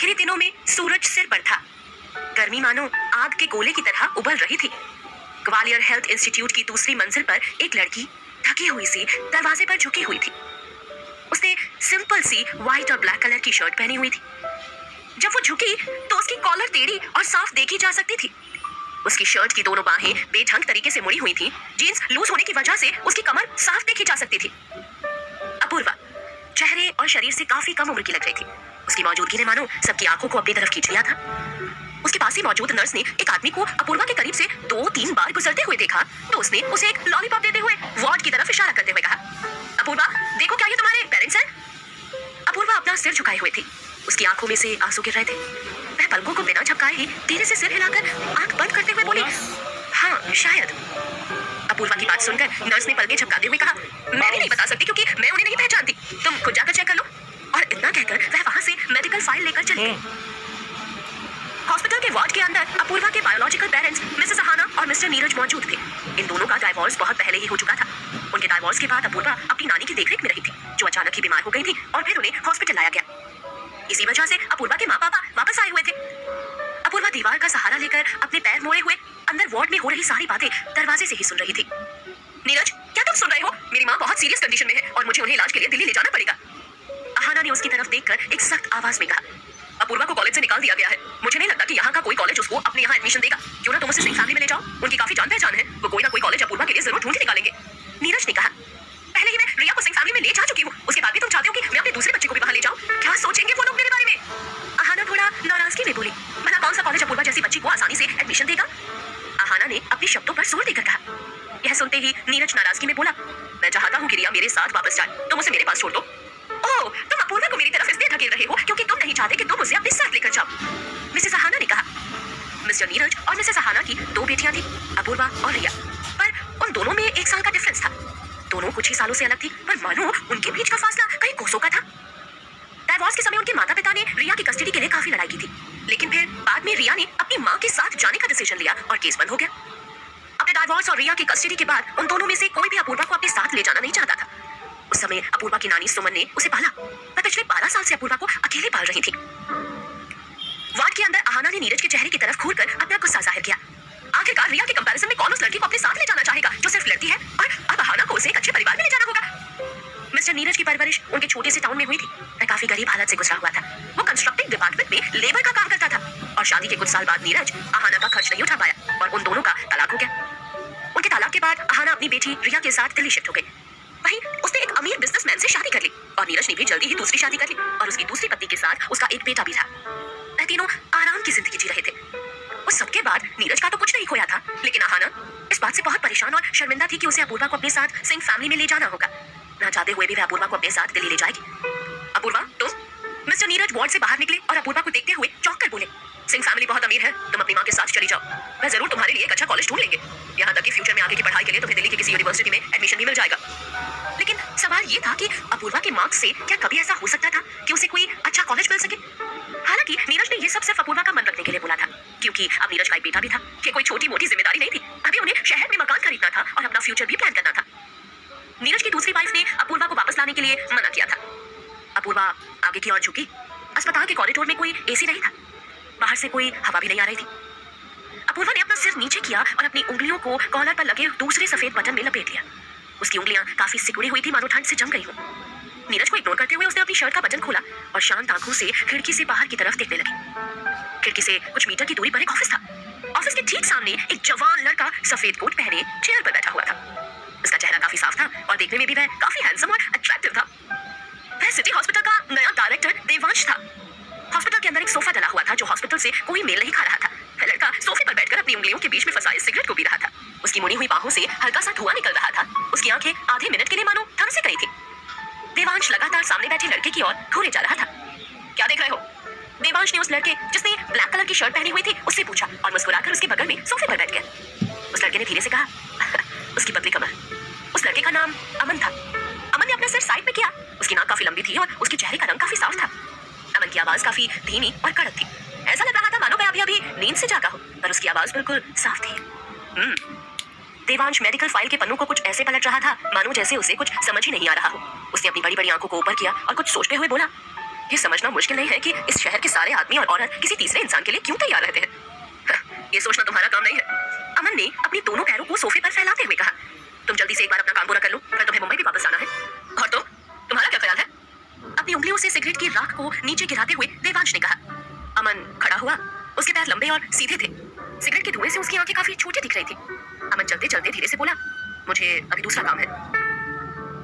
आखिरी दिनों में सूरज सिर पर था। गर्मी मानो आग के गोले की तरह उबल रही थी। ग्वालियर हेल्थ इंस्टीट्यूट की दूसरी मंजिल पर एक लड़की थकी हुई सी दरवाजे पर झुकी हुई थी। उसने सिंपल सी व्हाइट और ब्लैक कलर की शर्ट पहनी हुई थी। जब वो झुकी तो उसकी कॉलर टेढ़ी और साफ देखी जा सकती थी। उसकी शर्ट की दोनों बाहें बेढंग तरीके से मुड़ी हुई थी। जीन्स लूज होने की वजह से उसकी कमर साफ देखी जा सकती थी। अपूर्वा चेहरे और शरीर से काफी कम उम्र की लग रही थी। उसकी मौजूदगी ने मानो सबकी आंखों को अपनी तरफ खींच लिया था। उसके पास ही मौजूद नर्स ने एक आदमी को अपूर्वा के करीब से 2-3 बार गुजरते हुए देखा तो उसने उसे एक लॉलीपॉप देते हुए वार्ड की तरफ इशारा करते हुए कहा, अपूर्वा देखो क्या ये तुम्हारे पेरेंट्स हैं? अपूर्वा अपना सिर झुकाए हुए थी। उसकी आंखों में से आंसू गिर रहे थे। वह पलकों को बिना झपकाए ही धीरे से सिर हिलाकर आंख बंद करते हुए बोली, हाँ शायद। अपूर्वा की बात सुनकर नर्स ने पलकें झपकाते हुए कहा, मैं भी नहीं बता सकती क्योंकि मैं उन्हें नहीं पहचानती, तुम खुद जाकर चेक कर लो। और इतना कहकर वह वहां से मेडिकल फाइल लेकर चली गई। हॉस्पिटल के वार्ड के अंदर अपूर्वा के बायोलॉजिकल पेरेंट्स मिसेस अहाना और मिस्टर नीरज मौजूद थे। इन दोनों का डाइवोर्स बहुत पहले ही हो चुका था। उनके डाइवोर्स के बाद अपूर्वा अपनी नानी की देखरेख में रही थी, जो अचानक ही बीमार हो गई थी और फिर उन्हें हॉस्पिटल लाया गया। इसी वजह से अपूर्वा के माँ पापा वापस आए हुए थे। अपूर्वा दीवार का सहारा लेकर अपने पैर मोड़े हुए अंदर वार्ड में हो रही सारी बातें दरवाजे से ही सुन रही थी। नीरज क्या तुम सुन रहे हो? मेरी माँ बहुत सीरियस कंडीशन में है और मुझे उन्हें इलाज के लिए दिल्ली ले जाना पड़ेगा। अहाना ने उसकी तरफ देखकर एक सख्त आवाज में कहा, अपूर्वा को कॉलेज से निकाल दिया गया है। मुझे नहीं लगता कि यहाँ का कोई कॉलेज उसको अपने यहाँ एडमिशन देगा। क्यों ना तुम उसे सिंह फैमिली में ले जाओ, उनकी काफी जान पहचान है, वो कोई ना कोई कॉलेज अपूर्वा के लिए जरूर ढूंढ के निकालेंगे। नीरज ने कहा, पहले ही मैं रिया को सिंह फैमिली में ले जा चुकी हूँ, उसके बाद भी तुम चाहते हो कि मैं अपने दूसरे बच्चे को भी वहाँ ले जाऊँ? क्या सोचेंगे वो लोग मेरे बारे में? अहाना थोड़ा नाराजगी में बोली, भला कौन सा कॉलेज अपूर्वा जैसी बच्ची को आसानी से एडमिशन देगा? अहाना ने अपने शब्दों पर जोर देकर कहा। यह सुनते ही नीरज नाराजगी में बोला, मैं चाहता हूँ कि रिया मेरे साथ वापस जाए, तुम उसे मेरे पास छोड़ दो। ओह, तुम अपूर्वा को मेरी तरफ इसलिए धकेल रहे हो क्योंकि तुम नहीं चाहते कि तुम उसे अपने साथ लेकर जाओ, मिसेस अहाना ने कहा। मिस्टर नीरज और मिसेस अहाना की 2 बेटियां थी, अपूर्वा और रिया, पर उन दोनों में 1 साल का डिफरेंस था। दोनों कुछ ही सालों से अलग थी, पर मानो उनके बीच का फासला कई कोसों का था। डाइवोर्स के समय उनके माता पिता ने रिया की कस्टडी के लिए काफी लड़ाई की थी, लेकिन फिर बाद में रिया ने अपनी माँ के साथ जाने का डिसीजन लिया और केस बंद हो गया। अपने डाइवोर्स और रिया की कस्टडी के बाद उन दोनों में से कोई भी अपूर्वा को अपने साथ ले जाना नहीं चाहता था। उस समय अपूर्वा की नानी सुमन ने उसे पाला। वह पिछले 12 साल से अपूर्वा को अकेले पाल रही थी। वार्ड के अंदर अहाना ने नीरज के चेहरे की तरफ घूरकर अपना गुस्सा जाहिर किया। आखिरकार रिया के कंपैरिजन में कौन उस लड़की को अपने साथ ले जाना चाहेगा जो सिर्फ लड़की है, और अब अहाना को उसे एक अच्छे परिवार में ले जाना होगा। मिस्टर नीरज की परवरिश उनके छोटे से टाउन में हुई थी। वह काफी गरीब हालत से गुजरा हुआ था। वो कंस्ट्रक्टिंग डिपार्टमेंट में लेबर का काम करता था और शादी के कुछ साल बाद नीरज अहाना का खर्च नहीं उठा पाया और उन दोनों का तलाक हो गया। उनके तलाक के बाद अहाना अपनी बेटी रिया के साथ दिल्ली शिफ्ट हो गई। वहीं उसने एक अमीर बिजनेसमैन से शादी कर ली और नीरज ने भी जल्दी ही दूसरी शादी कर ली और उसकी दूसरी पत्नी के साथ उसका एक बेटा भी था। वह तीनों आराम की जिंदगी जी रहे थे। उस सबके बाद नीरज का तो कुछ नहीं खोया था, लेकिन अहाना इस बात से बहुत परेशान और शर्मिंदा थी कि उसे अपूर्वा को अपने साथ सिंह फैमिली में ले जाना होगा। ना चाहते हुए भी वह अपूर्वा को अपने साथ दिल्ली ले जाएगी। अपूर्वा तुम? मिस्टर नीरज वार्ड से बाहर निकले और अपूर्वा को देखते हुए चौंक कर बोले, सिंह फैमिली बहुत अमीर है, तुम अपनी माँ के साथ चली जाओ, वह जरूर तुम्हारे लिए एक अच्छा कॉलेज ढूंढ लेंगे। यहाँ तक कि फ्यूचर में आगे की पढ़ाई के लिए तुम्हें दिल्ली की किसी यूनिवर्सिटी में एडमिशन भी मिल जाएगा। लेकिन सवाल ये था कि अपूर्वा के मार्क्स से क्या कभी ऐसा हो सकता था कि उसे कोई अच्छा कॉलेज मिल सके? हालांकि नीरज ने ये सब सिर्फ अपूर्वा का मन रखने के लिए बोला था, क्योंकि अब नीरज का एक बेटा भी था कि कोई छोटी मोटी जिम्मेदारी नहीं थी। अभी उन्हें शहर में मकान खरीदना था और अपना फ्यूचर भी प्लान करना था। नीरज की दूसरी वाइफ ने अपूर्वा को वापस लाने के लिए मना किया था। अपूर्वा आगे की ओर झुकी। अस्पताल के कॉरिडोर में कोई एसी नहीं था, बाहर से कोई हवा भी नहीं आ रही थी। अपूर्वा ने अपना सिर नीचे किया और अपनी उंगलियों को कॉलर पर लगे दूसरे सफेद बटन में लपेट लिया। उसकी उंगलियां काफी सिकुड़ी हुई थी, मानो ठंड से जम गई हो। नीरज को इग्नोर करते हुए उसने अपनी शर्ट का बटन खोला और शांत आंखों से खिड़की से बाहर की तरफ देखने लगी। खिड़की से कुछ मीटर की दूरी पर एक ऑफिस था। ऑफिस के ठीक सामने एक जवान लड़का सफेद कोट पहने चेयर पर बैठा हुआ था। उसका चेहरा काफी साफ था और देखने में भी वह काफी हैंडसम और अट्रैक्टिव था। वह सिटी हॉस्पिटल का नया डायरेक्टर देवांश था। हॉस्पिटल के अंदर एक सोफा डला हुआ था जो हॉस्पिटल से कोई मेल नहीं खा रहा था। वह लड़का सोफे पर बैठकर अपनी उंगलियों के बीच में फंसाए सिगरेट को पी रहा था। उसकी मुड़ी हुई बाहों से हल्का सा धुआं निकल रहा था। उसकी आंखें आधे मिनट के लिए मानो थम से गई थी। देवांश लगातार सामने बैठे लड़के की ओर घूरे जा रहा था। क्या देख रहे हो? देवांश ने उस लड़के जिसने ब्लैक कलर की शर्ट पहनी हुई थी उससे पूछा और मुस्कुराकर उसके बगल में सोफे पर बैठ गया। उस लड़के ने धीरे से कहा, उसकी पतली कमर। उस लड़के का नाम अमन था। अमन ने अपना सिर साइड में किया। उसकी नाक काफी लंबी थी और उसके चेहरे का रंग काफी साफ था। अमन की आवाज काफी धीमी और कड़क थी। ऐसा लग रहा था मानो वह अभी नींद से जागा हो, पर उसकी आवाज बिल्कुल साफ थी। देवांश मेडिकल फाइल के पन्नों को कुछ ऐसे पलट रहा था मानो जैसे उसे कुछ समझ ही नहीं आ रहा हो। उसने अपनी बड़ी बड़ी आंखों को ऊपर किया और कुछ सोचते हुए बोला, ये समझना मुश्किल नहीं है कि इस शहर के सारे आदमी और औरत किसी तीसरे इंसान के लिए क्यों तैयार रहते हैं। ये सोचना तुम्हारा काम नहीं है। अमन ने अपने दोनों पैरों को सोफे पर फैलाते हुए कहा, तुम जल्दी से एक बार अपना काम पूरा कर लो, फिर तुम्हें मुंबई भी वापस आना है। और तुम्हारा क्या ख्याल है? अपनी उंगलियों से सिगरेट की राख को नीचे गिराते हुए देवांश ने कहा। अमन खड़ा हुआ। उसके पैर लंबे और सीधे थे। सिगरेट के धुएं से उसकी आंखें काफी छोटी दिख रही थी। अमन चलते चलते धीरे से बोला, मुझे अभी दूसरा काम है।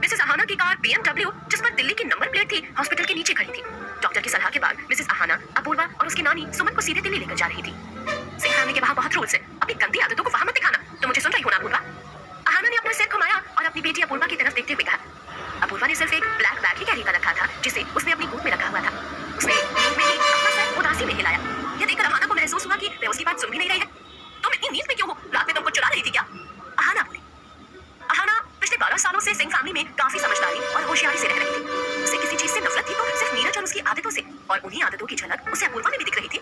मिसेस आहाना की कार BMW, जिस पर दिल्ली की नंबर प्लेट थी, हॉस्पिटल के नीचे खड़ी थी। डॉक्टर की सलाह के बाद मिसेस आहाना अपूर्वा और उसकी नानी सुमन को सीधे दिल्ली लेकर जा रही थी। सिंह फैमिली के वहाँ बहुत रूल्स है। अपनी गंदी आदतों को वहाँ मत दिखाना। तुम मुझे सुन रही हो ना अपूर्वा? आहाना ने अपना सिर घुमाया और अपनी बेटी अपूर्वा की तरफ देखते हुए कहा। अपूर्वा ने सिर्फ एक ब्लैक बैग ही कैरी कर रखा था, जिसे उसने अपनी गोद में रखा हुआ था। उसने नींद में ही अपना सर उदासी में हिलाया। यह देखकर आहाना को महसूस हुआ कि वह उसकी बात सुन भी नहीं रही है। तुम इतनी नींद में क्यों हो? रात में तुम कुछ चुरा रही थी क्या? आहाना बोली। आहाना पिछले 12 सालों से सिंह फैमिली में काफी समझदारी और होशियारी से रह रही थी। उसे किसी चीज से नफरत थी तो सिर्फ नीरज और उसकी आदतों से, और उन्हीं आदतों की झलक उसे अपूर्वा में भी दिख रही थी।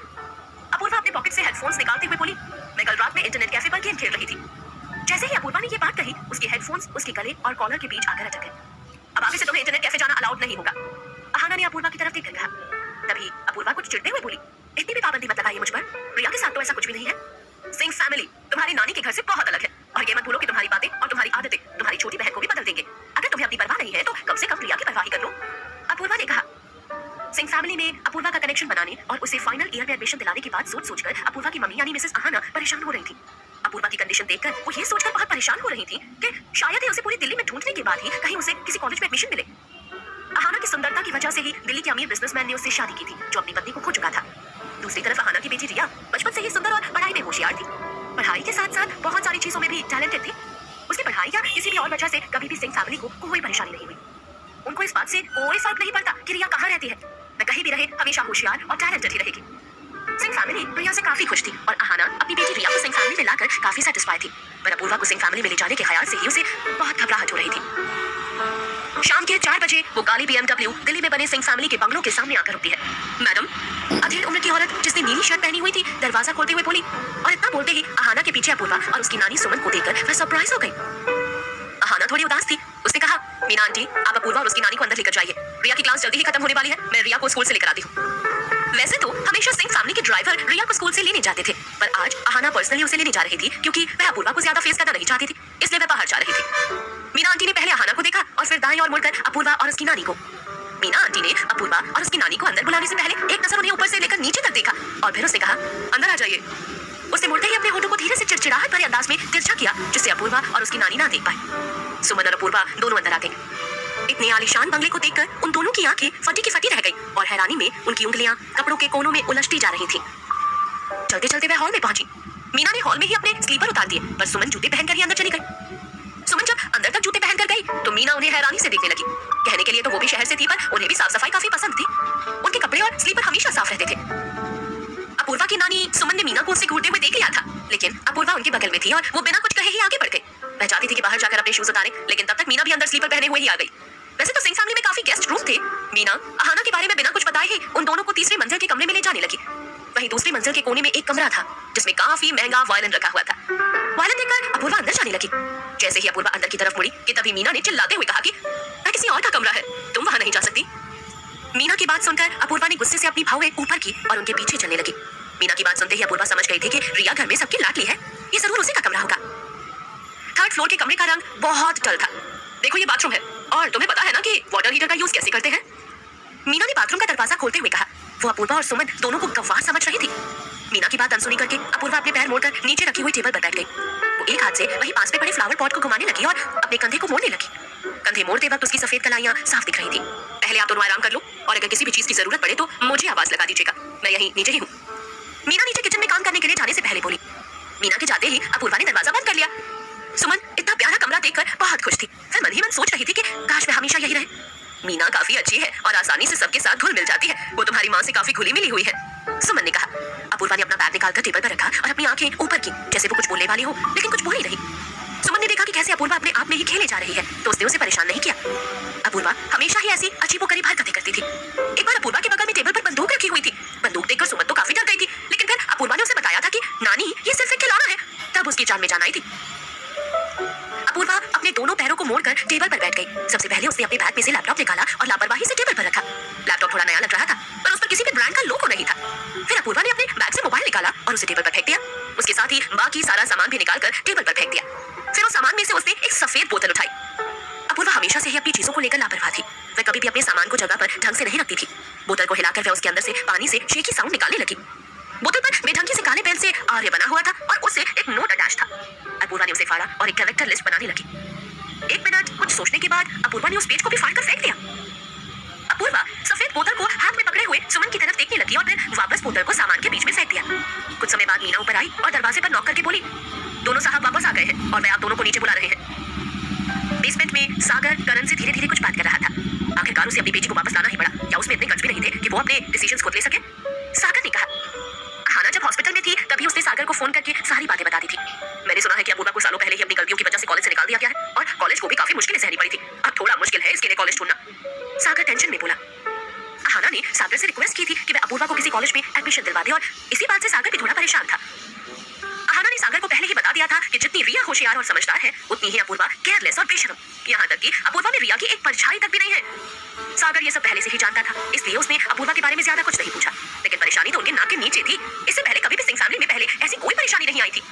अपूर्वा अपने पॉकेट से हेडफोन्स निकालते हुए बोली, मैं कल रात में इंटरनेट कैफे पर गेम खेल रही थी। जैसे ही अपूर्वा ने ये बात कही, उसके हेडफोन्स उसके गले और कॉलर के बीच आकर अटक गए। अब आगे से तुम्हें इंटरनेट कैफे जाना अलाउड नहीं होगा। आहाना ने अपूर्वा की तरफ देखकर कहा। तभी अपूर्वा कुछ चिढ़ते हुए बोली, इतनी भी पाबंदी मत लगाइए मुझ पर। रिया के साथ तो ऐसा कुछ भी नहीं है। सिंह फैमिली तुम्हारी नानी के घर से बहुत अलग है, और ये मत भूलो कि तुम्हारी बातें और तुम्हारी आदतें तुम्हारी छोटी बहन को भी बदल देंगे। अगर तुम्हें अपनी परवाह नहीं है तो कम से कम रिया की परवाह ही कर लो, अपूर्वा ने कहा। सिंह फैमिली में अपूर्वा का कनेक्शन बनाने और उसे फाइनल ईयर में एडमिशन दिलाने की बात सोच-सोचकर अपूर्वा की मम्मी यानी मिसेस आहाना परेशान हो रही थी। अपूर्वा की कंडीशन देखकर वो ये सोचकर बहुत परेशान हो रही थी कि शायद ही उसे पूरी दिल्ली में ढूंढने के बाद ही कहीं उसे किसी कॉलेज में एडमिशन मिले। आहाना की सुंदरता की वजह से ही दिल्ली के अमीर बिजनेसमैन ने उससे शादी की थी, जो अपनी पत्नी को खो चुका था। दूसरी तरफ आहाना की बेटी रिया बचपन से ही सुंदर और पढ़ाई में होशियार थी। पढ़ाई के साथ साथ बहुत सारी चीजों में भी टैलेंटेड थी। उसकी पढ़ाई या किसी भी और वजह से कभी भी सिंह फैमिली को कोई परेशानी नहीं हुई। उनको इस बात से कोई फर्क नहीं पड़ता कि रिया कहाँ रहती है। वह कहीं भी रहे हमेशा होशियार और टैलेंटेड ही रहेगी। सिंह फैमिली रिया से काफी खुश थी और आहाना अपनी बेटी रिया को सिंह फैमिली में लाकर काफी सेटिस्फाई थी। पर अपूर्वा को सिंह फैमिली में ले जाने के ख्याल से ही उसे बहुत घबराहट हो रही थी। शाम के 4 बजे वो काली BMW दिल्ली में बने सिंह फैमिली के बंगलों के सामने आकर रुकती है। मैडम, अधेड़ उम्र की औरत जिसने नीली शर्ट पहनी हुई थी दरवाजा खोलते हुए बोली, और इतना बोलते ही आहाना के पीछे अपूर्वा और उसकी नानी सुमन को देखकर वह सरप्राइज हो गई। आहाना थोड़ी उदास थी। उसने कहा, मीना आंटी, आप अपूर्वा और उसकी नानी को अंदर लेकर जाइए। रिया की क्लास जल्दी ही खत्म होने वाली है। मैं रिया को स्कूल से लेकर आती हूँ। वैसे तो हमेशा सिंह फैमिली के ड्राइवर रिया को स्कूल से लेने जाते थे, पर आज आहाना पर्सनली उसे लेने जा रही थी क्योंकि वह अपूर्वा को ज्यादा फेस करना नहीं चाहती थी, इसलिए वह बाहर जा रही थी। मीना आंटी ने पहले आहाना को देखा और फिर दाएं ओर मुड़कर अपूर्वा और उसकी नानी को। मीना आंटी ने अपूर्वा और उसकी नानी को अंदर बुलाने से पहले एक नजर उन्हें ऊपर से लेकर नीचे तक देखा और फिर उसने कहा, अंदर आ जाइए। उसने मुड़ते ही अपने होठों को धीरे से चिड़चिड़ाहट भरे अंदाज में तिरछा किया, जिससे अपूर्वा और उसकी नानी ना देख पाए। सुमन और अपूर्वा दोनों अंदर आ गए। इतने आलीशान बंगले को देखकर उन दोनों की आंखें फटी की फटी रह गई और हैरानी में उनकी उंगलियां कपड़ों के कोनों में उलझती जा रही थी। चलते चलते वह हॉल में पहुंची। मीना ने हॉल में ही अपने स्लीपर उतार दिए, पर सुमन जूते पहनकर ही अंदर चली गई। सुमन जब अंदर तक जूते पहनकर गई तो मीना उन्हें हैरानी से देखने लगी। कहने के लिए तो वो भी शहर से थी, पर उन्हें भी साफ सफाई काफी पसंद थी। उनके कपड़े और स्लीपर हमेशा साफ रहते थे। अपूर्वा की नानी सुमन ने मीना को उससे घूरते हुए देख लिया था, लेकिन अपूर्वा उनके बगल में थी और वो बिना कुछ कहे ही आगे बढ़ गई। वह चाहती थी कि बाहर जाकर अपने शूज उतारे, लेकिन तब तक मीना भी अंदर स्लीपर पहने हुए ही आ गई। वैसे तो सिंह फैमिली में काफी गेस्ट रूम थे। मीना आहाना के बारे में बिना कुछ बताए ही उन दोनों को तीसरी मंजिल के कमरे में ले जाने लगी। वहीं दूसरी मंजिल के कोने में एक कमरा था जिसमें काफी महंगा वायलिन रखा हुआ था। वायलिन देखकर अपूर्वा अंदर जाने लगी। जैसे ही अपूर्वा अंदर की तरफ मुड़ी कि तभी मीना ने चिल्लाते हुए कहा कि वह किसी और का कमरा है, तुम वहां नहीं जा सकती। मीना की बात सुनकर अपूर्वा ने गुस्से से अपनी भौएं ऊपर की और उनके पीछे चलने लगी। मीना की बात सुनते ही अपूर्वा समझ गई थी कि रिया घर में सबकी लाडली है, ये जरूर उसी का कमरा होगा। 3rd फ्लोर के कमरे का रंग बहुत डल था। देखो ये बाथरूम है, और तुम्हें पता है ना कि वाटर हीटर का यूज कैसे करते हैं। मीना ने बाथरूम का दरवाजा खोलते हुए कहा। वो अपूर्वा और सुमन दोनों को गंवार समझ रही थी। मीना की बात अनसुनी करके अपूर्वा अपने पैर मोड़कर नीचे रखी हुई टेबल पर बैठ गई। वो एक हाथ से वहीं पास में पड़े फ्लावर पॉट को घुमाने लगी और अपने कंधे को मोड़ने लगी। कंधे मोड़ते वक्त उसकी सफेद कलाइयां साफ दिख रही थी। पहले आप दोनों आराम कर लो, और अगर किसी भी चीज की जरूरत पड़े तो मुझे आवाज लगा दीजिएगा, मैं यहीं नीचे ही हूँ। मीना नीचे किचन में काम करने के लिए जाने से पहले बोली। मीना के जाते ही अपूर्वा ने दरवाजा बंद कर लिया। सुमन इतना प्यारा कमरा देखकर बहुत खुश थी। फिर मन ही मन सोच रही थी कि काश वह हमेशा यही रहे। मीना काफी अच्छी है और आसानी से सबके साथ घुल मिल जाती है। वो तुम्हारी माँ से काफी घुली मिली हुई है, सुमन ने कहा। अपूर्वा ने अपना बैग निकालकर टेबल पर रखा और अपनी आंखें ऊपर की, जैसे वो कुछ बोलने वाली हो, लेकिन कुछ बोल ही नहीं। सुमन ने देखा कि कैसे अपूर्वा अपने आप में ही खेले जा रही है, तो उसने उसे परेशान नहीं किया। अपूर्वा हमेशा ही ऐसी अजीबोगरीब हरकतें करती थी। एक बार अपूर्वा के बगल में टेबल पर बंदूक रखी हुई थी। बंदूक देखकर सुमन तो काफी डर गई थी, लेकिन फिर अपूर्वा ने उसे बताया था कि नानी ये सिर्फ एक खिलौना है, तब उसकी जान में जान आई थी। अपूर्वा अपने दोनों पैरों को मोड़कर टेबल पर बैठ गई। सबसे पहले उसने अपने बैग में से लैपटॉप निकाला और लापरवाही से टेबल पर रखा। लैपटॉप थोड़ा नया लग रहा था, पर उस पर किसी भी ब्रांड का लोगो नहीं था। फिर अपूर्वा ने अपने बैग से मोबाइल निकाला और उसे टेबल पर फेंक दिया। उसके साथ ही बाकी सारा सामान भी निकालकर टेबल पर फेंक दिया। फिर उस सामान में से उसने एक सफेद बोतल उठाई। अपूर्वा हमेशा से ही अपनी चीजों को लेकर लापरवाह थी। वह कभी भी अपने सामान को जगह पर ढंग से नहीं रखती थी। बोतल को हिलाकर वह उसके अंदर से पानी से शेकी साउंड निकालने लगी। बोतल पर बेढंगी से काले पेन से आर्य बना हुआ था और उससे एक नोट अटैच था। अपूर्वा ने उसे फाड़ा और एक कैरेक्टर लिस्ट बनाने लगी। 1 मिनट कुछ सोचने के बाद अपूर्वा ने उस पेज को भी फाड़कर फेंक दिया। अपूर्वा सफेद बोतल को हाथ में पकड़े हुए सुमन की तरफ देखने लगी और फिर वापस बोतल को सामान के बीच में फेंक दिया। कुछ समय बाद मीना ऊपर आई और दरवाजे पर नॉक करके बोली, दोनों साहब वापस आ गए हैं और मैं आप दोनों को नीचे बुला रहे हैं। बेसमेंट में सागर करण से धीरे धीरे कुछ बात कर रहा था। आखिरकार उसे अपनी बेटी को वापस लाना ही पड़ा, या उसमें इतने गट्स भी नहीं थे कि वो अपने डिसीजंस खुद ले सके। सागर ने कहा, हाना जब हॉस्पिटल में थी तभी उसने सागर को फोन करके सारी बातें बता दी थी। मैंने सुना है कि अपूर्वा को सालों पहले ही अपनी गलतियों की वजह से कॉलेज से निकाल दिया गया है और कॉलेज को भी काफी मुश्किलें सहनी पड़ी थी। अब थोड़ा मुश्किल है इसके लिए कॉलेज छोड़ना। सागर टेंशन में बोला। हाना ने सागर से रिक्वेस्ट की थी कि वह अपूर्वा को किसी कॉलेज में एडमिशन दिलवा दे और इसी बात से सागर भी थोड़ा परेशान था। हाना ने सागर को पहले ही बता दिया था कि जितनी रिया होशियार और समझदार है उतनी ही अपूर्वा केयरलेस और बेशरम। यहाँ तक कि अपूर्वा में रिया की एक परछाई तक भी नहीं है। सागर ये सब पहले से ही जानता था, इसलिए उसने अपूर्वा के बारे में ज्यादा कुछ नहीं पूछा। लेकिन परेशानी तो उनके नाक के नीचे थी। इससे पहले कभी भी सिंह फैमिली में पहले ऐसी कोई परेशानी नहीं आई थी।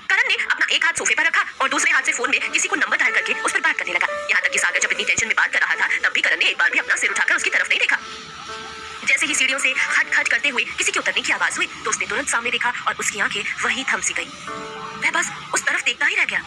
करण ने अपना एक हाथ सोफे पर रखा और दूसरे हाथ से फोन में किसी को नंबर डायल करके उस पर बात करने लगा। यहाँ तक कि सागर जब इतनी टेंशन में बात कर रहा था तब भी करण ने एक बार भी अपना सिर उठाकर उसकी तरफ नहीं देखा। जैसे ही सीढ़ियों से खट खट करते हुए किसी के उतरने की आवाज हुई तो उसने तुरंत सामने देखा और उसकी आंखें वहीं थम सी गई। वह बस उस तरफ देखता ही रह गया।